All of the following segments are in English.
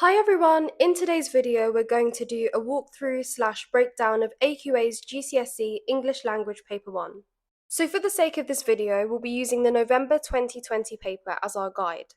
Hi everyone, in today's video we're going to do a walkthrough/breakdown of AQA's GCSE English Language Paper 1. So for the sake of this video, we'll be using the November 2020 paper as our guide.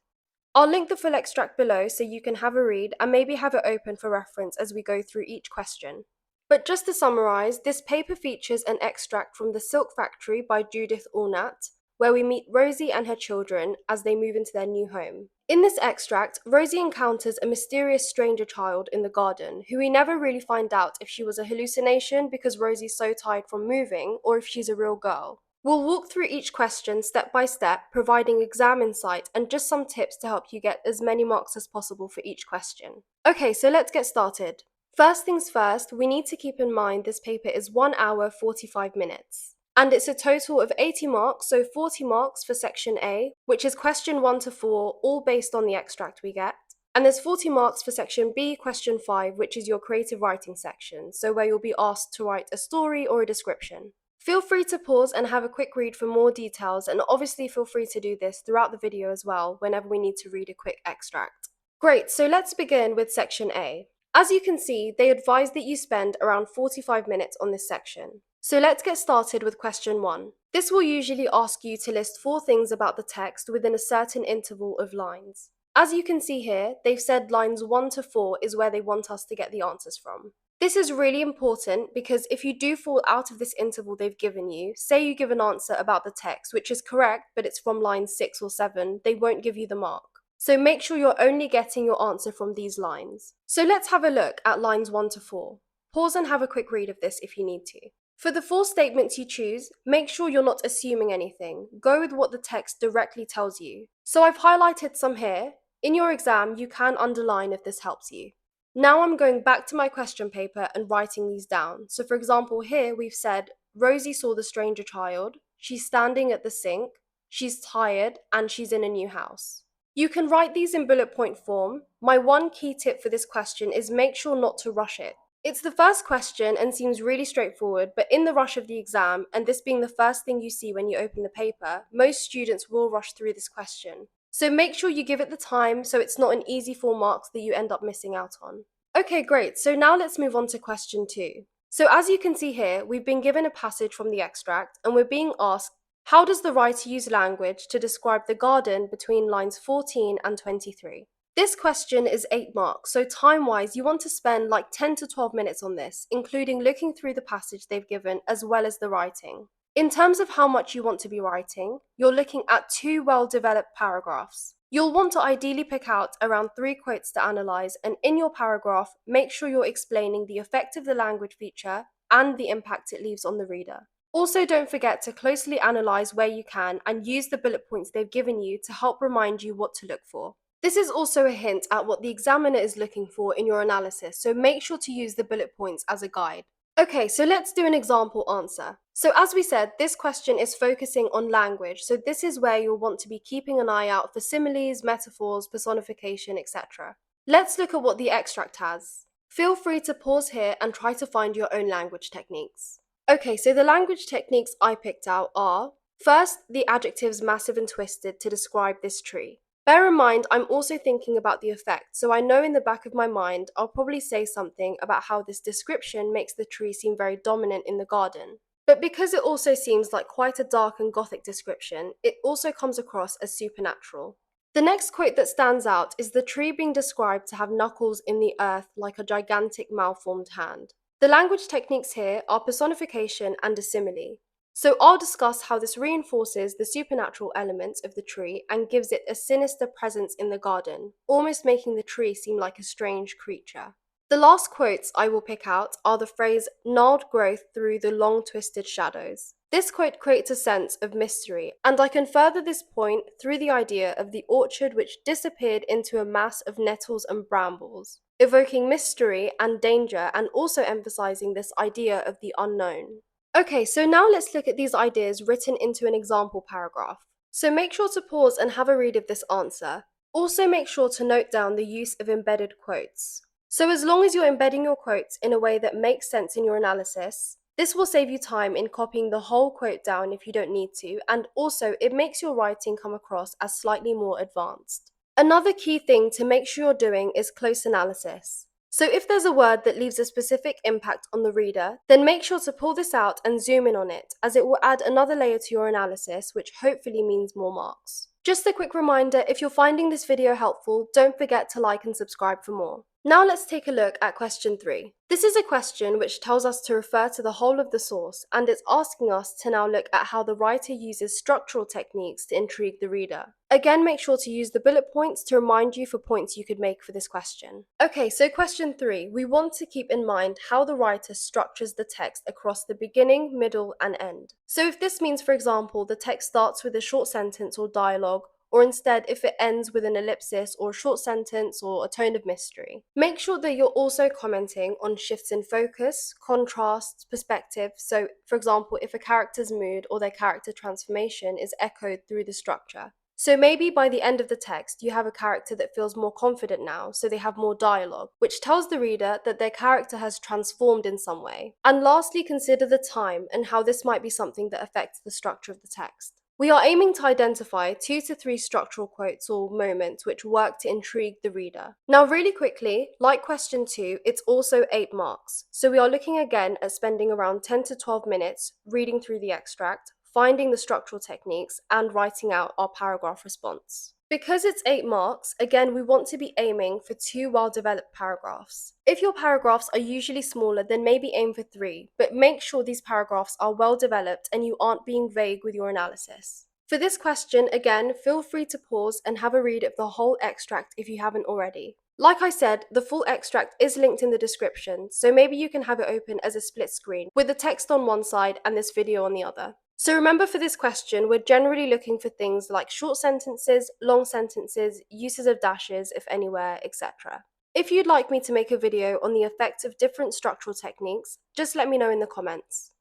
I'll link the full extract below so you can have a read and maybe have it open for reference as we go through each question. But just to summarise, this paper features an extract from The Silk Factory by Judith Allnut, where we meet Rosie and her children as they move into their new home. In this extract, Rosie encounters a mysterious stranger child in the garden, who we never really find out if she was a hallucination because Rosie's so tired from moving or if she's a real girl. We'll walk through each question step by step, providing exam insight and just some tips to help you get as many marks as possible for each question. Okay, so let's get started. First things first, we need to keep in mind this paper is 1 hour 45 minutes. And it's a total of 80 marks, so 40 marks for section A, which is question 1 to 4, all based on the extract we get. And there's 40 marks for section B, question 5, which is your creative writing section, so where you'll be asked to write a story or a description. Feel free to pause and have a quick read for more details, and obviously feel free to do this throughout the video as well, whenever we need to read a quick extract. Great, so let's begin with section A. As you can see, they advise that you spend around 45 minutes on this section. So let's get started with question 1. This will usually ask you to list 4 things about the text within a certain interval of lines. As you can see here, they've said lines 1 to 4 is where they want us to get the answers from. This is really important because if you do fall out of this interval they've given you, say you give an answer about the text which is correct but it's from lines 6 or 7, they won't give you the mark. So make sure you're only getting your answer from these lines. So let's have a look at lines 1 to 4. Pause and have a quick read of this if you need to. For the 4 statements you choose, make sure you're not assuming anything. Go with what the text directly tells you. So I've highlighted some here. In your exam, you can underline if this helps you. Now I'm going back to my question paper and writing these down. So for example, here we've said, Rosie saw the stranger child, she's standing at the sink, she's tired, and she's in a new house. You can write these in bullet point form. My one key tip for this question is make sure not to rush it. It's the first question and seems really straightforward, but in the rush of the exam, and this being the first thing you see when you open the paper, most students will rush through this question. So make sure you give it the time so it's not an easy 4 marks that you end up missing out on. Okay, great. So now let's move on to question 2. So as you can see here, we've been given a passage from the extract and we're being asked, how does the writer use language to describe the garden between lines 14 and 23? This question is 8 marks, so time-wise you want to spend like 10 to 12 minutes on this, including looking through the passage they've given as well as the writing. In terms of how much you want to be writing, you're looking at 2 well-developed paragraphs. You'll want to ideally pick out around 3 quotes to analyse, and in your paragraph, make sure you're explaining the effect of the language feature and the impact it leaves on the reader. Also, don't forget to closely analyse where you can and use the bullet points they've given you to help remind you what to look for. This is also a hint at what the examiner is looking for in your analysis, so make sure to use the bullet points as a guide. Okay, so let's do an example answer. So as we said, this question is focusing on language, so this is where you'll want to be keeping an eye out for similes, metaphors, personification, etc. Let's look at what the extract has. Feel free to pause here and try to find your own language techniques. Okay, so the language techniques I picked out are, first, the adjectives massive and twisted to describe this tree. Bear in mind, I'm also thinking about the effect, so I know in the back of my mind I'll probably say something about how this description makes the tree seem very dominant in the garden. But because it also seems like quite a dark and gothic description, it also comes across as supernatural. The next quote that stands out is the tree being described to have knuckles in the earth like a gigantic malformed hand. The language techniques here are personification and a simile. So I'll discuss how this reinforces the supernatural elements of the tree and gives it a sinister presence in the garden, almost making the tree seem like a strange creature. The last quotes I will pick out are the phrase gnarled growth through the long twisted shadows. This quote creates a sense of mystery, and I can further this point through the idea of the orchard which disappeared into a mass of nettles and brambles, evoking mystery and danger and also emphasizing this idea of the unknown. Okay, so now let's look at these ideas written into an example paragraph. So make sure to pause and have a read of this answer. Also make sure to note down the use of embedded quotes. So as long as you're embedding your quotes in a way that makes sense in your analysis, this will save you time in copying the whole quote down if you don't need to, and also it makes your writing come across as slightly more advanced. Another key thing to make sure you're doing is close analysis. So if there's a word that leaves a specific impact on the reader, then make sure to pull this out and zoom in on it, as it will add another layer to your analysis, which hopefully means more marks. Just a quick reminder, if you're finding this video helpful, don't forget to like and subscribe for more. Now let's take a look at question 3. This is a question which tells us to refer to the whole of the source, and it's asking us to now look at how the writer uses structural techniques to intrigue the reader. Again, make sure to use the bullet points to remind you for points you could make for this question. Okay, so question 3, we want to keep in mind how the writer structures the text across the beginning, middle, and end. So if this means, for example, the text starts with a short sentence or dialogue, or instead if it ends with an ellipsis or a short sentence or a tone of mystery. Make sure that you're also commenting on shifts in focus, contrasts, perspective. So, for example, if a character's mood or their character transformation is echoed through the structure. So maybe by the end of the text, you have a character that feels more confident now, so they have more dialogue, which tells the reader that their character has transformed in some way. And lastly, consider the time and how this might be something that affects the structure of the text. We are aiming to identify 2 to 3 structural quotes or moments which work to intrigue the reader. Now really quickly, like question 2, it's also 8 marks. So we are looking again at spending around 10 to 12 minutes reading through the extract, finding the structural techniques, and writing out our paragraph response. Because it's 8 marks, again, we want to be aiming for 2 well-developed paragraphs. If your paragraphs are usually smaller, then maybe aim for 3, but make sure these paragraphs are well-developed and you aren't being vague with your analysis. For this question, again, feel free to pause and have a read of the whole extract if you haven't already. Like I said, the full extract is linked in the description, so maybe you can have it open as a split screen, with the text on one side and this video on the other. So remember, for this question, we're generally looking for things like short sentences, long sentences, uses of dashes, if anywhere, etc. If you'd like me to make a video on the effects of different structural techniques, just let me know in the comments.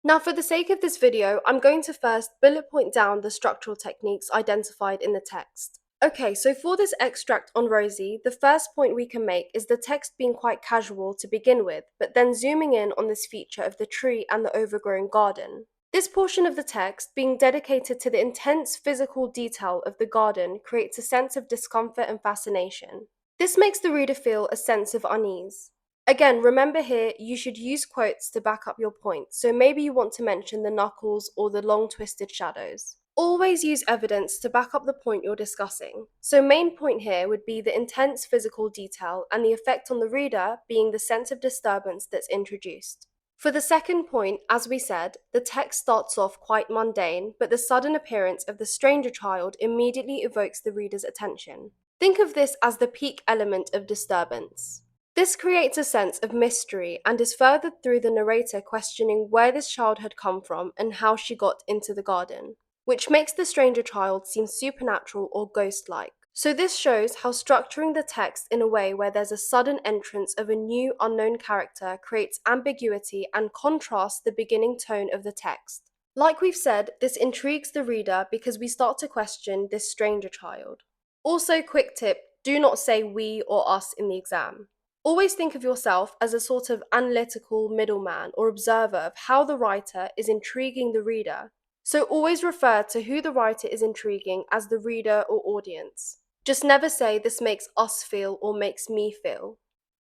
Now, for the sake of this video, I'm going to first bullet point down the structural techniques identified in the text. Okay, so for this extract on Rosie, the first point we can make is the text being quite casual to begin with, but then zooming in on this feature of the tree and the overgrown garden. This portion of the text, being dedicated to the intense physical detail of the garden, creates a sense of discomfort and fascination. This makes the reader feel a sense of unease. Again, remember here, you should use quotes to back up your point, so maybe you want to mention the knuckles or the long twisted shadows. Always use evidence to back up the point you're discussing. So main point here would be the intense physical detail and the effect on the reader being the sense of disturbance that's introduced. For the second point, as we said, the text starts off quite mundane, but the sudden appearance of the stranger child immediately evokes the reader's attention. Think of this as the peak element of disturbance. This creates a sense of mystery and is furthered through the narrator questioning where this child had come from and how she got into the garden, which makes the stranger child seem supernatural or ghost-like. So this shows how structuring the text in a way where there's a sudden entrance of a new unknown character creates ambiguity and contrasts the beginning tone of the text. Like we've said, this intrigues the reader because we start to question this stranger child. Also, quick tip, do not say we or us in the exam. Always think of yourself as a sort of analytical middleman or observer of how the writer is intriguing the reader. So always refer to who the writer is intriguing as the reader or audience. Just never say this makes us feel or makes me feel.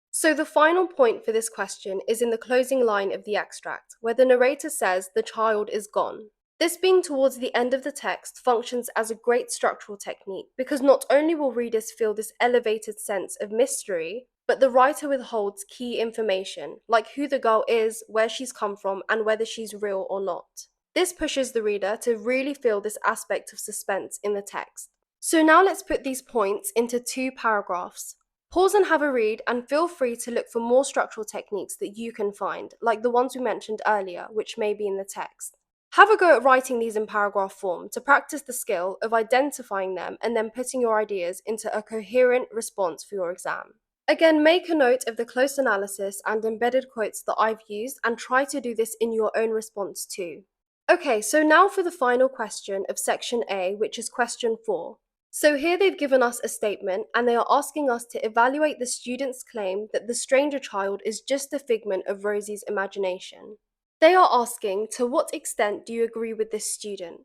So the final point for this question is in the closing line of the extract, where the narrator says the child is gone. This being towards the end of the text functions as a great structural technique because not only will readers feel this elevated sense of mystery, but the writer withholds key information, like who the girl is, where she's come from, and whether she's real or not. This pushes the reader to really feel this aspect of suspense in the text. So now let's put these points into 2 paragraphs. Pause and have a read, and feel free to look for more structural techniques that you can find, like the ones we mentioned earlier, which may be in the text. Have a go at writing these in paragraph form to practice the skill of identifying them and then putting your ideas into a coherent response for your exam. Again, make a note of the close analysis and embedded quotes that I've used and try to do this in your own response too. Okay, so now for the final question of section A, which is question 4. So here they've given us a statement and they are asking us to evaluate the student's claim that the stranger child is just a figment of Rosie's imagination. They are asking, to what extent do you agree with this student?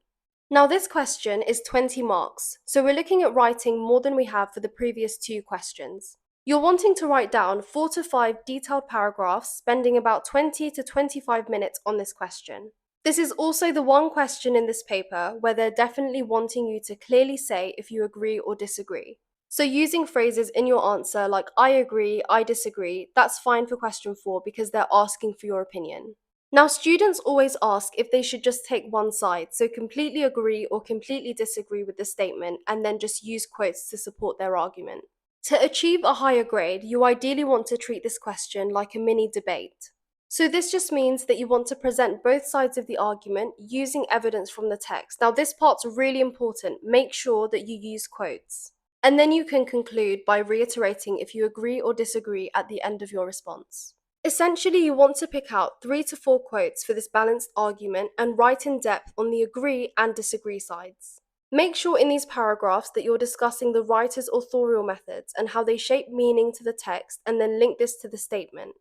Now this question is 20 marks, so we're looking at writing more than we have for the previous two questions. You're wanting to write down 4 to 5 detailed paragraphs, spending about 20 to 25 minutes on this question. This is also the one question in this paper where they're definitely wanting you to clearly say if you agree or disagree. So using phrases in your answer like I agree, I disagree, that's fine for question 4 because they're asking for your opinion. Now, students always ask if they should just take one side, so completely agree or completely disagree with the statement, and then just use quotes to support their argument. To achieve a higher grade, you ideally want to treat this question like a mini debate. So this just means that you want to present both sides of the argument using evidence from the text. Now, this part's really important. Make sure that you use quotes. And then you can conclude by reiterating if you agree or disagree at the end of your response. Essentially, you want to pick out 3 to 4 quotes for this balanced argument and write in depth on the agree and disagree sides. Make sure in these paragraphs that you're discussing the writer's authorial methods and how they shape meaning to the text, and then link this to the statement.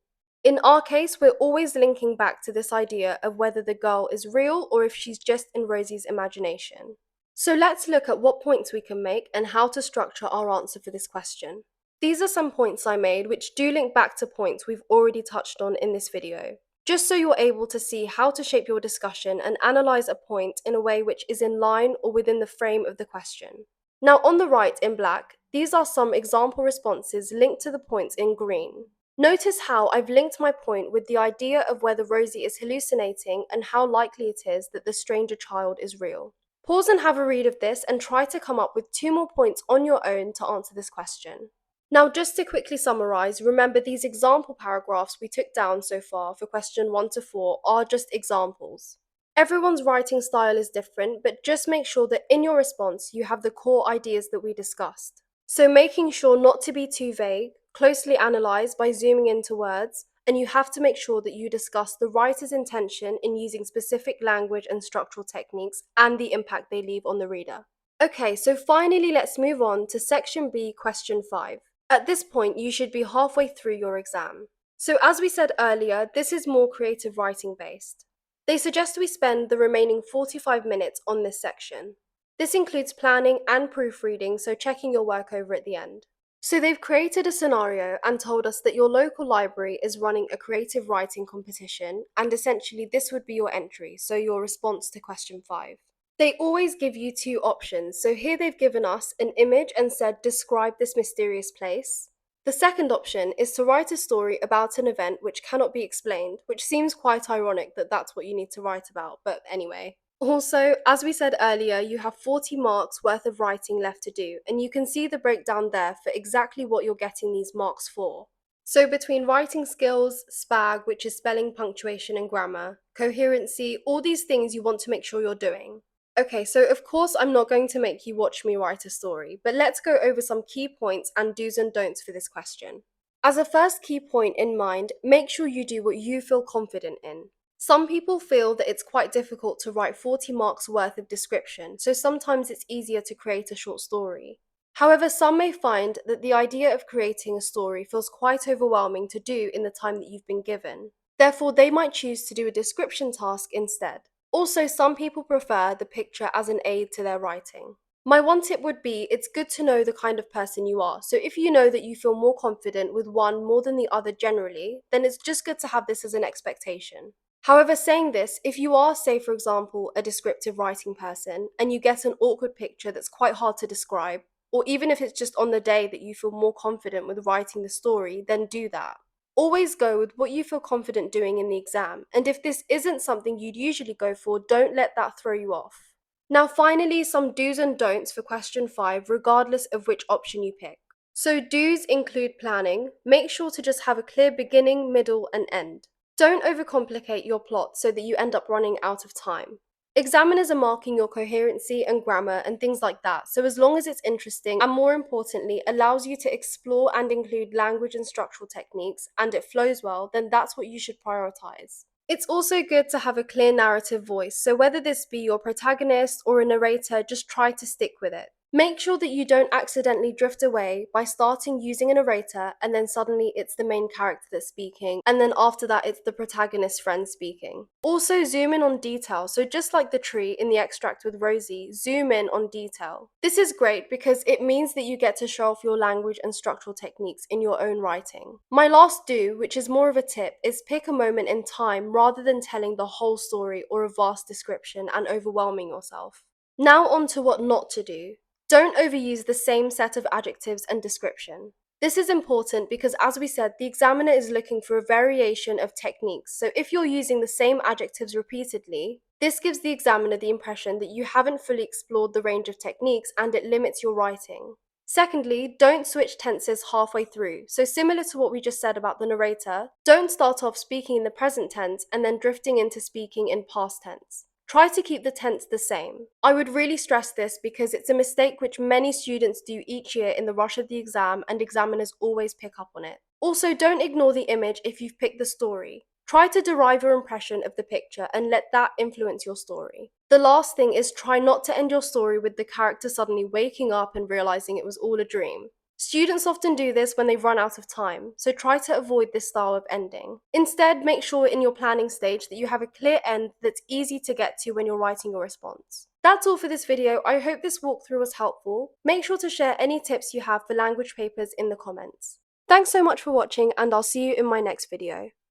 In our case, we're always linking back to this idea of whether the girl is real or if she's just in Rosie's imagination. So let's look at what points we can make and how to structure our answer for this question. These are some points I made which do link back to points we've already touched on in this video, just so you're able to see how to shape your discussion and analyze a point in a way which is in line or within the frame of the question. Now on the right in black, these are some example responses linked to the points in green. Notice how I've linked my point with the idea of whether Rosie is hallucinating and how likely it is that the stranger child is real. Pause and have a read of this and try to come up with 2 more points on your own to answer this question. Now, just to quickly summarize, remember these example paragraphs we took down so far for question 1 to 4 are just examples. Everyone's writing style is different, but just make sure that in your response you have the core ideas that we discussed. So making sure not to be too vague, closely analyze by zooming into words, and you have to make sure that you discuss the writer's intention in using specific language and structural techniques and the impact they leave on the reader. Okay, so finally let's move on to section B, question 5. At this point, you should be halfway through your exam. So as we said earlier, this is more creative writing based. They suggest we spend the remaining 45 minutes on this section. This includes planning and proofreading, so checking your work over at the end. So they've created a scenario and told us that your local library is running a creative writing competition, and essentially this would be your entry, so your response to question 5. They always give you 2 options, so here they've given us an image and said describe this mysterious place. The second option is to write a story about an event which cannot be explained, which seems quite ironic that that's what you need to write about, but anyway. Also, as we said earlier, you have 40 marks worth of writing left to do, and you can see the breakdown there for exactly what you're getting these marks for. So between writing skills, SPAG, which is spelling, punctuation and grammar, coherency, all these things you want to make sure you're doing. Okay, so of course I'm not going to make you watch me write a story, but let's go over some key points and do's and don'ts for this question. As a first key point in mind, make sure you do what you feel confident in. Some people feel that it's quite difficult to write 40 marks worth of description, so sometimes it's easier to create a short story. However, some may find that the idea of creating a story feels quite overwhelming to do in the time that you've been given. Therefore, they might choose to do a description task instead. Also, some people prefer the picture as an aid to their writing. My one tip would be it's good to know the kind of person you are. So if you know that you feel more confident with one more than the other generally, then it's just good to have this as an expectation. However, saying this, if you are, say for example, a descriptive writing person and you get an awkward picture that's quite hard to describe, or even if it's just on the day that you feel more confident with writing the story, then do that. Always go with what you feel confident doing in the exam, and if this isn't something you'd usually go for, don't let that throw you off. Now finally, some do's and don'ts for question 5, regardless of which option you pick. So do's include planning. Make sure to just have a clear beginning, middle and end. Don't overcomplicate your plot so that you end up running out of time. Examiners are marking your coherency and grammar and things like that, so as long as it's interesting and more importantly allows you to explore and include language and structural techniques and it flows well, then that's what you should prioritize. It's also good to have a clear narrative voice, so whether this be your protagonist or a narrator, just try to stick with it. Make sure that you don't accidentally drift away by starting using a narrator and then suddenly it's the main character that's speaking, and then after that it's the protagonist's friend speaking. Also zoom in on detail, so just like the tree in the extract with Rosie, zoom in on detail. This is great because it means that you get to show off your language and structural techniques in your own writing. My last do, which is more of a tip, is pick a moment in time rather than telling the whole story or a vast description and overwhelming yourself. Now on to what not to do. Don't overuse the same set of adjectives and description. This is important because, as we said, the examiner is looking for a variation of techniques, so if you're using the same adjectives repeatedly, this gives the examiner the impression that you haven't fully explored the range of techniques and it limits your writing. Secondly, don't switch tenses halfway through. So similar to what we just said about the narrator, don't start off speaking in the present tense and then drifting into speaking in past tense. Try to keep the tense the same. I would really stress this because it's a mistake which many students do each year in the rush of the exam, and examiners always pick up on it. Also, don't ignore the image if you've picked the story. Try to derive your impression of the picture and let that influence your story. The last thing is try not to end your story with the character suddenly waking up and realizing it was all a dream. Students often do this when they've run out of time, so try to avoid this style of ending. Instead, make sure in your planning stage that you have a clear end that's easy to get to when you're writing your response. That's all for this video. I hope this walkthrough was helpful. Make sure to share any tips you have for language papers in the comments. Thanks so much for watching, and I'll see you in my next video.